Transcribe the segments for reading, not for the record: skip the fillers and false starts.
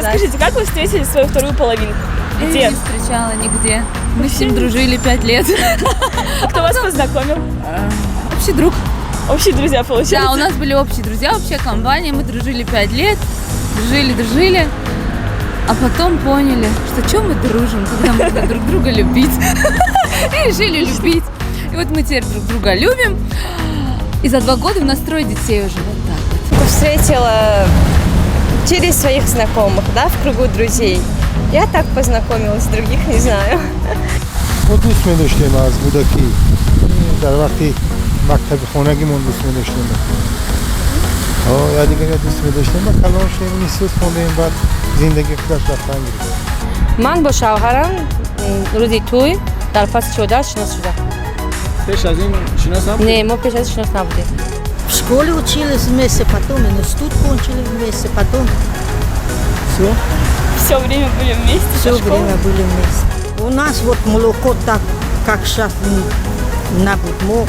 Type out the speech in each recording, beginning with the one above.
Расскажите, как вы встретили свою вторую половинку? Где? Я не встречала нигде. Мы с ним дружили 5 лет. А кто вас познакомил? Общий друг. Общие друзья, получается? Да, у нас были общие друзья, общая компания. Мы дружили 5 лет. Дружили. А потом поняли, что мы дружим, когда можно друг друга любить. И решили любить. И вот мы теперь друг друга любим. И за 2 года у нас 3 детей уже. Вот так вот. Встретила через своих знакомых, да, в кругу друзей. Я так познакомилась, других не знаю. خود دوست می داشتیم از بودکی در وقتی مکتب خونگیمون دوست می داشتیم یا دیگه دوست می داشتیم و کلام شیم نیست خوندیم بعد زندگی خودش رفتن گرفت. من با شوهرم روزی توی در پس 14 شناس شده. پیش از این شناس نبودید؟ نه، ما پیش از شناس نبودیم. В школе учились вместе, потом институт кончили вместе, потом все. Все время были вместе. Все время были вместе. У нас вот молоко так, как сейчас на мы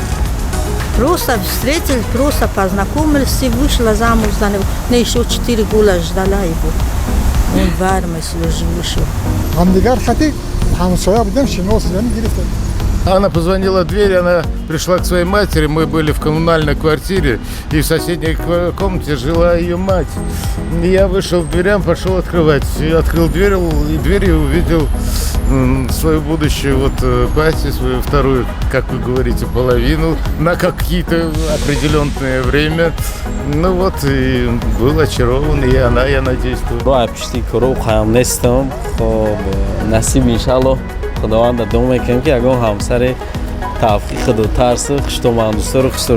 просто встретились, просто познакомились и вышла замуж за него. Я еще 4 года ждала его. Он в армии служил еще. همدیگر خطی همسایه بودیم شناس گرفتیم. Она позвонила в дверь, она пришла к своей матери, мы были в коммунальной квартире, и в соседней комнате жила ее мать. И я вышел к дверям, пошел открывать, и открыл дверь и увидел свою будущую пассию, свою вторую, как вы говорите, половину, на какие-то определенное время. Ну вот, и был очарован, и она, я надеюсь, тоже. راه پشتی کرو خواهم نستم خب نصیب انشالله خداوند دوم میکنم که اگه همسر توفیق و ترس خشتومان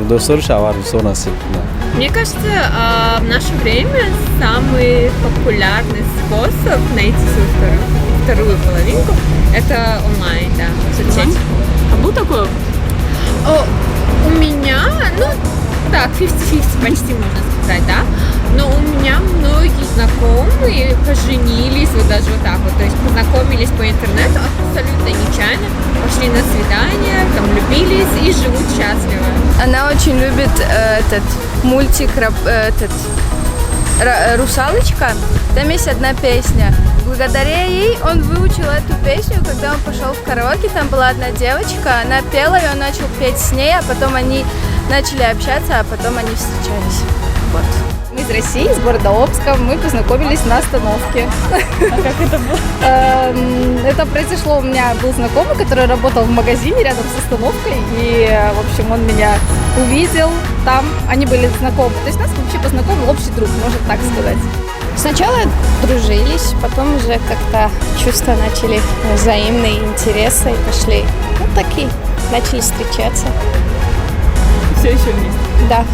دوستور شوهر دوستور نصیب کنه. Мне кажется, в наше время самый популярный способ найти свою вторую половинку – это онлайн, да, соцсети. А был такой опыт? У меня, так, 50-50 почти можно сказать, да. Но у меня многие знакомые поженились, вот даже вот так вот, то есть познакомились по интернету абсолютно нечаянно, пошли на свидание, там влюбились и живут счастливо. Она очень любит этот мультик «Русалочка». Там есть одна песня. Благодаря ей он выучил эту песню, когда он пошел в караоке. Там была одна девочка, она пела, и он начал петь с ней, а потом они начали общаться, а потом они встречались. Вот. Мы из России, из города Обска. Мы познакомились на остановке. А как это было? Это произошло, у меня был знакомый, который работал в магазине рядом с остановкой. И, в общем, он меня увидел там. Они были знакомы. То есть нас вообще познакомил общий друг, можно так сказать. Сначала дружились, потом уже как-то чувства начали взаимные интересы и пошли. Вот такие, начали встречаться. Все еще вместе? Да.